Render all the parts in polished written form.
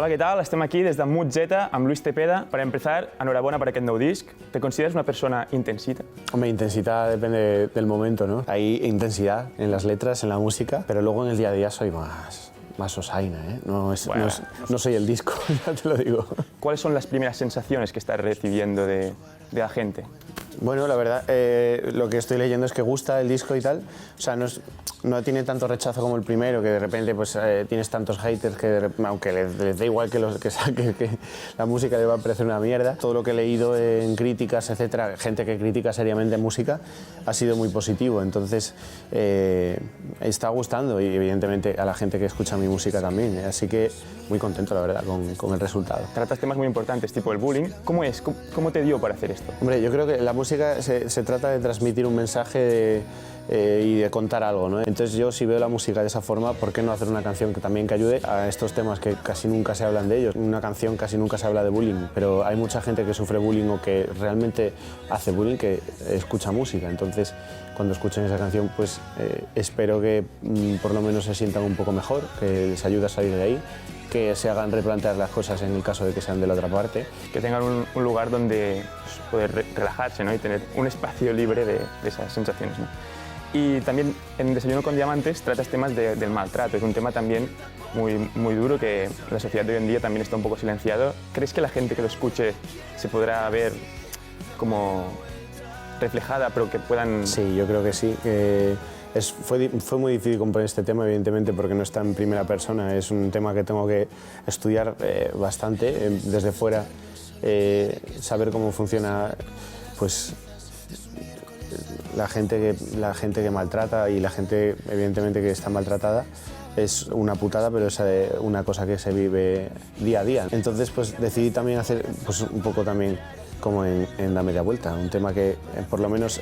Hola, què tal? Estem aquí des de Mood Z amb Luis Cepeda. Para empezar, enhorabona per aquest nou disc. ¿Te consideras una persona intensita? Hombre, intensidad depende del momento, ¿no? Hay intensidad en las letras, en la música, pero luego en el día a día soy más osaina, ¿eh? No soy el disco, ya te lo digo. ¿Cuáles son las primeras sensaciones que estás recibiendo de la gente? Bueno, la verdad, lo que estoy leyendo es que gusta el disco y tal. O sea, no tiene tanto rechazo como el primero, que de repente pues, tienes tantos haters que, aunque les da igual que la música le va a parecer una mierda. Todo lo que he leído en críticas, etcétera, gente que critica seriamente música, ha sido muy positivo. Entonces, está gustando y evidentemente a la gente que escucha mi música también. Así que muy contento, la verdad, con el resultado. Tratas temas muy importantes, tipo el bullying. ¿Cómo es? ¿Cómo te dio para hacer esto? Hombre, yo creo que la música se trata de transmitir un mensaje y de contar algo, ¿no? Entonces yo, si veo la música de esa forma, ¿por qué no hacer una canción que también ayude a estos temas que casi nunca se hablan de ellos? Una canción casi nunca se habla de bullying, pero hay mucha gente que sufre bullying o que realmente hace bullying que escucha música. Entonces, cuando escuchen esa canción, pues espero que por lo menos se sientan un poco mejor, que les ayude a salir de ahí, que se hagan replantear las cosas en el caso de que sean de la otra parte. Que tengan un lugar donde poder relajarse, ¿no? Y tener un espacio libre de esas sensaciones, ¿no? Y también en Desayuno con Diamantes tratas temas del maltrato. Es un tema también muy duro que en la sociedad de hoy en día también está un poco silenciado. ¿Crees que la gente que lo escuche se podrá ver como reflejada, pero que puedan...? Sí, yo creo que sí. Fue muy difícil componer este tema, evidentemente, porque no está en primera persona. Es un tema que tengo que estudiar bastante desde fuera, saber cómo funciona pues, la gente que maltrata y la gente, evidentemente, que está maltratada. Es una putada, pero es una cosa que se vive día a día. Entonces, pues decidí también hacer pues, un poco también como en La Media Vuelta, un tema que por lo menos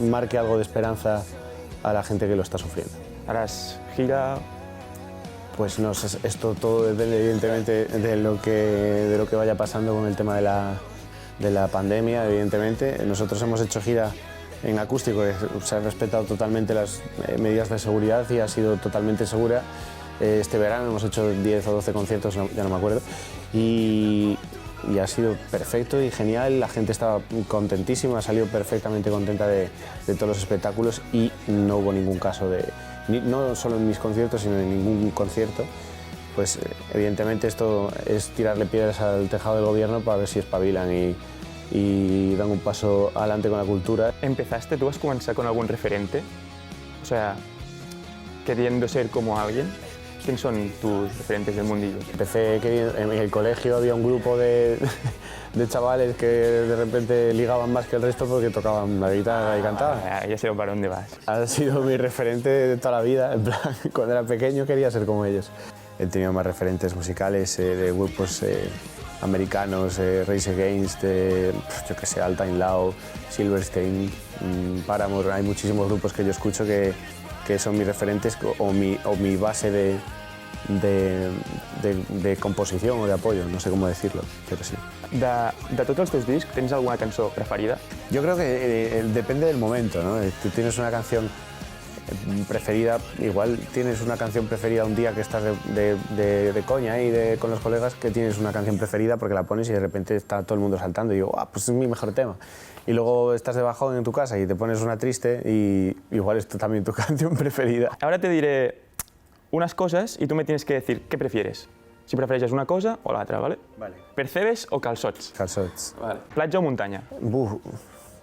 marque algo de esperanza a la gente que lo está sufriendo. ¿Harás gira? Pues no sé, esto todo depende evidentemente de lo que vaya pasando con el tema de la pandemia, evidentemente. Nosotros hemos hecho gira en acústico, se han respetado totalmente las medidas de seguridad y ha sido totalmente segura. Este verano hemos hecho 10 o 12 conciertos, ya no me acuerdo, y ha sido perfecto y genial, la gente estaba contentísima, ha salido perfectamente contenta de todos los espectáculos y no hubo ningún caso no solo en mis conciertos, sino en ningún concierto. Pues evidentemente esto es tirarle piedras al tejado del gobierno para ver si espabilan y dan un paso adelante con la cultura. ¿Empezaste, tú has comenzado con algún referente? O sea, queriendo ser como alguien. ¿Quiénes son tus referentes del mundillo? Empecé en el colegio, había un grupo de chavales que de repente ligaban más que el resto porque tocaban la guitarra y cantaban. Ya sé para dónde vas. Ha sido mi referente de toda la vida. En plan, cuando era pequeño quería ser como ellos. He tenido más referentes musicales de grupos americanos, Rage Against, yo qué sé, All Time Low, Silverstein, Paramore. Hay muchísimos grupos que yo escucho que son mis referentes o mi base de composición o de apoyo, no sé cómo decirlo, pero sí. De tots els teus discs, tens alguna cançó preferida? Yo creo que depende del momento, ¿no? Tú tienes una canción preferida, igual tienes una canción preferida un día que estás de coña y con los colegas, que tienes una canción preferida porque la pones y de repente está todo el mundo saltando y digo, pues es mi mejor tema. Y luego estás de bajón en tu casa y te pones una triste y igual es también tu canción preferida. Ahora te diré unas cosas y tú me tienes que decir qué prefieres. Si prefereixes una cosa o l'altra, ¿vale? Vale. Percebes o calçots? Calçots. Vale. Platja o muntanya?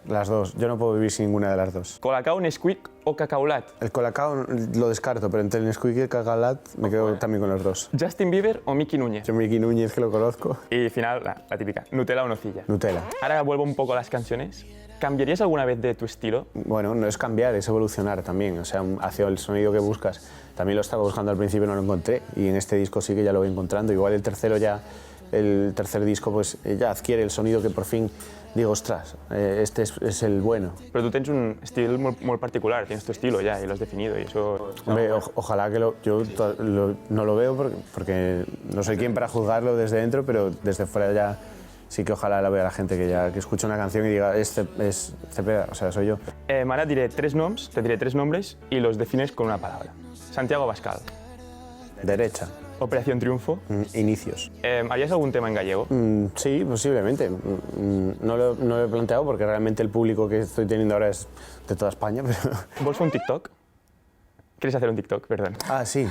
Las dos. Yo no puedo vivir sin ninguna de las dos. Colacao, Nesquik o cacaulat? El Colacao lo descarto, pero entre el Nesquik y el Cacaulat me quedo también con los dos. Justin Bieber o Miki Núñez? Yo Miki Núñez, que lo conozco. Y final, la típica, Nutella o nocilla. Nutella. Ahora vuelvo un poco a las canciones. ¿Cambiarías alguna vez de tu estilo? Bueno, no es cambiar, es evolucionar también, o sea, hacia el sonido que buscas. También lo estaba buscando al principio y no lo encontré, y en este disco sí que ya lo voy encontrando. Igual el tercer disco pues ya adquiere el sonido que por fin digo, ostras, este es el bueno. Pero tú tienes un estilo muy particular, tienes tu estilo ya y lo has definido y eso... Hombre, ojalá que yo no lo veo porque no soy quien para juzgarlo desde dentro, pero desde fuera ya sí que ojalá la vea la gente que escuche una canción y diga, este es Cepeda, o sea, soy yo. Ahora te diré tres nombres y los defines con una palabra. Santiago Abascal. Derecha. Operación Triunfo. Inicios. ¿Harías algún tema en gallego? Sí, posiblemente. No lo he planteado porque realmente el público que estoy teniendo ahora es de toda España. Pero... ¿Vos un TikTok? ¿Quieres hacer un TikTok? Perdón. Ah, sí.